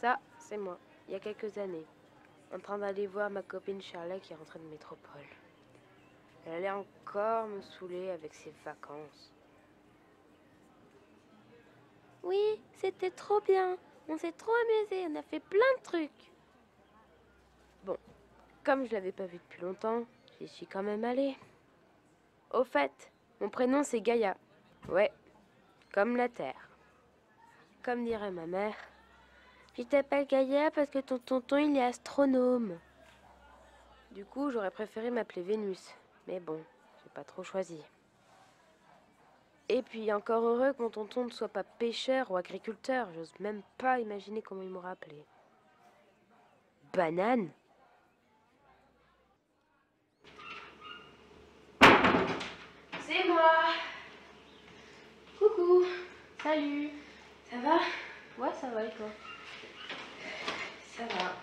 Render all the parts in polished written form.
Ça, c'est moi, il y a quelques années, en train d'aller voir ma copine Charlotte qui est rentrée de métropole. Elle allait encore me saouler avec ses vacances. Oui, c'était trop bien. On s'est trop amusés, on a fait plein de trucs. Bon, comme je l'avais pas vue depuis longtemps, j'y suis quand même allée. Au fait, mon prénom c'est Gaïa. Ouais, comme la Terre. Comme dirait ma mère, je t'appelle Gaïa parce que ton tonton il est astronome. Du coup, j'aurais préféré m'appeler Vénus. Mais bon, j'ai pas trop choisi. Et puis, encore heureux que mon tonton ne soit pas pêcheur ou agriculteur. J'ose même pas imaginer comment il m'aurait appelé. Banane? C'est moi. Coucou. Salut. Ça va? Ouais, ça va et toi? Ça va.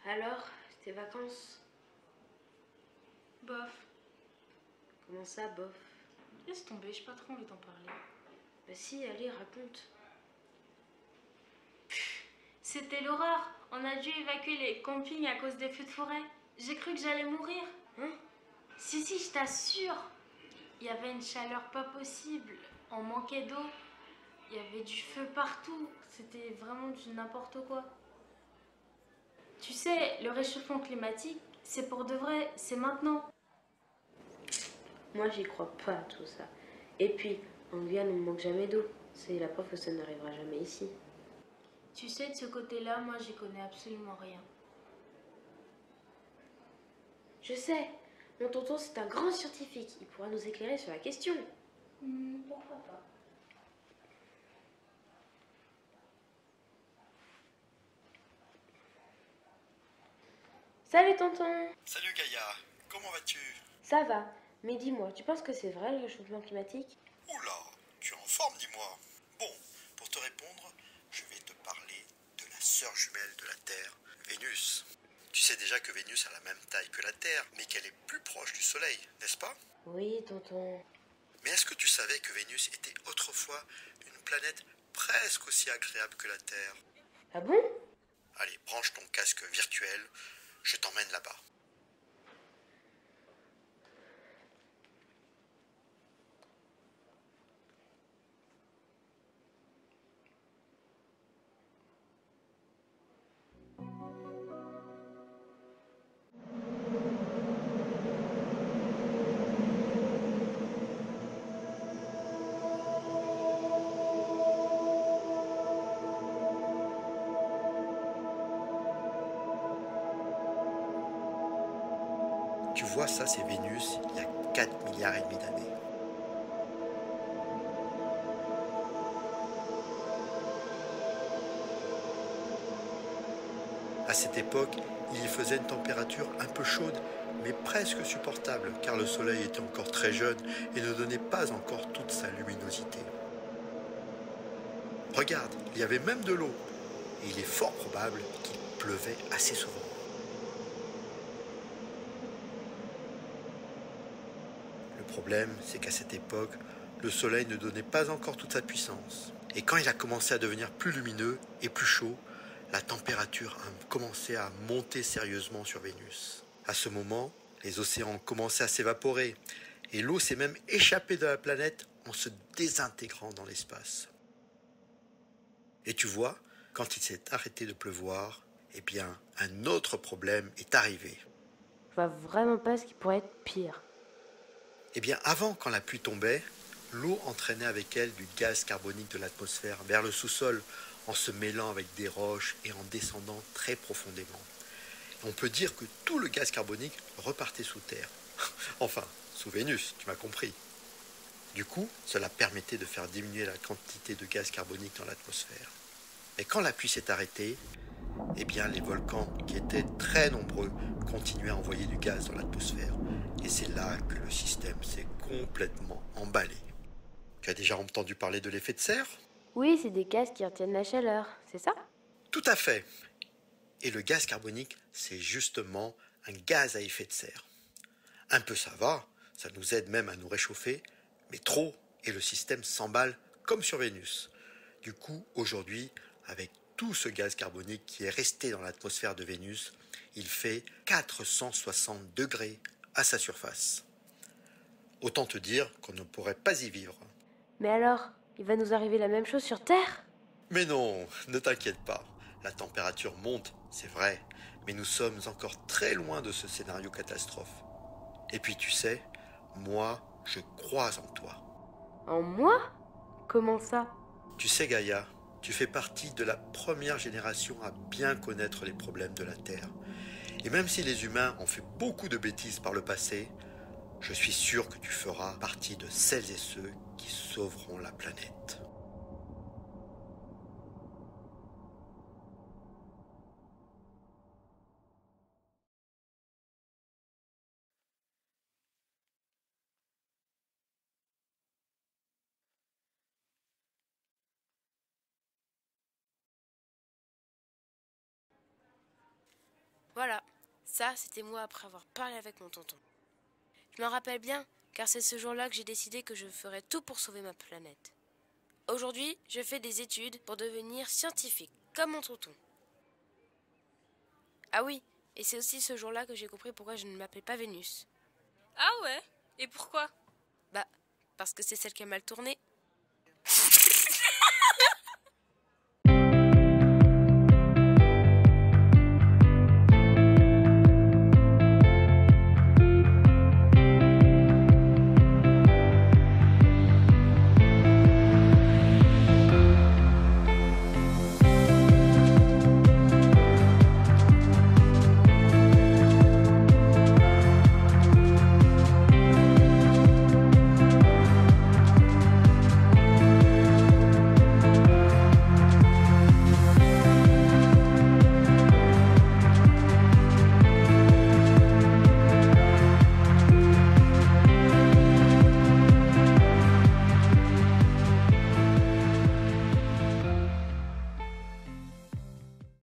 Alors, tes vacances? Bof. Comment ça, bof? Laisse tomber, j'ai pas trop envie d'en parler. Bah si, allez, raconte. C'était l'horreur. On a dû évacuer les campings à cause des feux de forêt. J'ai cru que j'allais mourir. Hein? Si, je t'assure. Il y avait une chaleur pas possible. On manquait d'eau. Il y avait du feu partout. C'était vraiment du n'importe quoi. Tu sais, le réchauffement climatique, c'est pour de vrai, c'est maintenant. Moi, j'y crois pas à tout ça. Et puis, en Guyane, on ne manque jamais d'eau. C'est la preuve que ça n'arrivera jamais ici. Tu sais, de ce côté-là, moi, j'y connais absolument rien. Je sais, mon tonton, c'est un grand scientifique. Il pourra nous éclairer sur la question. Pourquoi pas? Salut, tonton. Salut Gaïa, comment vas-tu? Ça va, mais dis-moi, tu penses que c'est vrai le réchauffement climatique? Oula, tu es en forme, dis-moi. Bon, pour te répondre, je vais te parler de la sœur jumelle de la Terre, Vénus. Tu sais déjà que Vénus a la même taille que la Terre, mais qu'elle est plus proche du Soleil, n'est-ce pas? Oui, tonton. Mais est-ce que tu savais que Vénus était autrefois une planète presque aussi agréable que la Terre? Ah bon? Allez, branche ton casque virtuel, je t'emmène là-bas. Tu vois, ça c'est Vénus il y a 4 milliards et demi d'années. À cette époque, il y faisait une température un peu chaude, mais presque supportable, car le soleil était encore très jeune et ne donnait pas encore toute sa luminosité. Regarde, il y avait même de l'eau, et il est fort probable qu'il pleuvait assez souvent. Le problème, c'est qu'à cette époque, le soleil ne donnait pas encore toute sa puissance. Et quand il a commencé à devenir plus lumineux et plus chaud, la température a commencé à monter sérieusement sur Vénus. À ce moment, les océans ont commencé à s'évaporer et l'eau s'est même échappée de la planète en se désintégrant dans l'espace. Et tu vois, quand il s'est arrêté de pleuvoir, eh bien, un autre problème est arrivé. Je vois vraiment pas ce qui pourrait être pire. Eh bien, avant, quand la pluie tombait, l'eau entraînait avec elle du gaz carbonique de l'atmosphère vers le sous-sol en se mêlant avec des roches et en descendant très profondément. On peut dire que tout le gaz carbonique repartait sous terre. Enfin, sous Vénus, tu m'as compris. Du coup, cela permettait de faire diminuer la quantité de gaz carbonique dans l'atmosphère. Mais quand la pluie s'est arrêtée, eh bien, les volcans, qui étaient très nombreux, continuaient à envoyer du gaz dans l'atmosphère. Et c'est là que le système s'est complètement emballé. Tu as déjà entendu parler de l'effet de serre? Oui, c'est des gaz qui retiennent la chaleur, c'est ça? Tout à fait. Et le gaz carbonique, c'est justement un gaz à effet de serre. Un peu ça va, ça nous aide même à nous réchauffer, mais trop, et le système s'emballe comme sur Vénus. Du coup, aujourd'hui, avec tout ce gaz carbonique qui est resté dans l'atmosphère de Vénus, il fait 460 degrés à sa surface. Autant te dire qu'on ne pourrait pas y vivre. Mais alors, il va nous arriver la même chose sur Terre? Mais non, ne t'inquiète pas. La température monte, c'est vrai, mais nous sommes encore très loin de ce scénario catastrophe. Et puis tu sais, moi, je crois en toi. En moi? Comment ça? Tu sais Gaïa, tu fais partie de la première génération à bien connaître les problèmes de la Terre. Et même si les humains ont fait beaucoup de bêtises par le passé, je suis sûr que tu feras partie de celles et ceux qui sauveront la planète. Voilà, ça c'était moi après avoir parlé avec mon tonton. Je m'en rappelle bien, car c'est ce jour-là que j'ai décidé que je ferais tout pour sauver ma planète. Aujourd'hui, je fais des études pour devenir scientifique, comme mon tonton. Ah oui, et c'est aussi ce jour-là que j'ai compris pourquoi je ne m'appelais pas Vénus. Ah ouais? Et pourquoi? Bah, parce que c'est celle qui a mal tourné.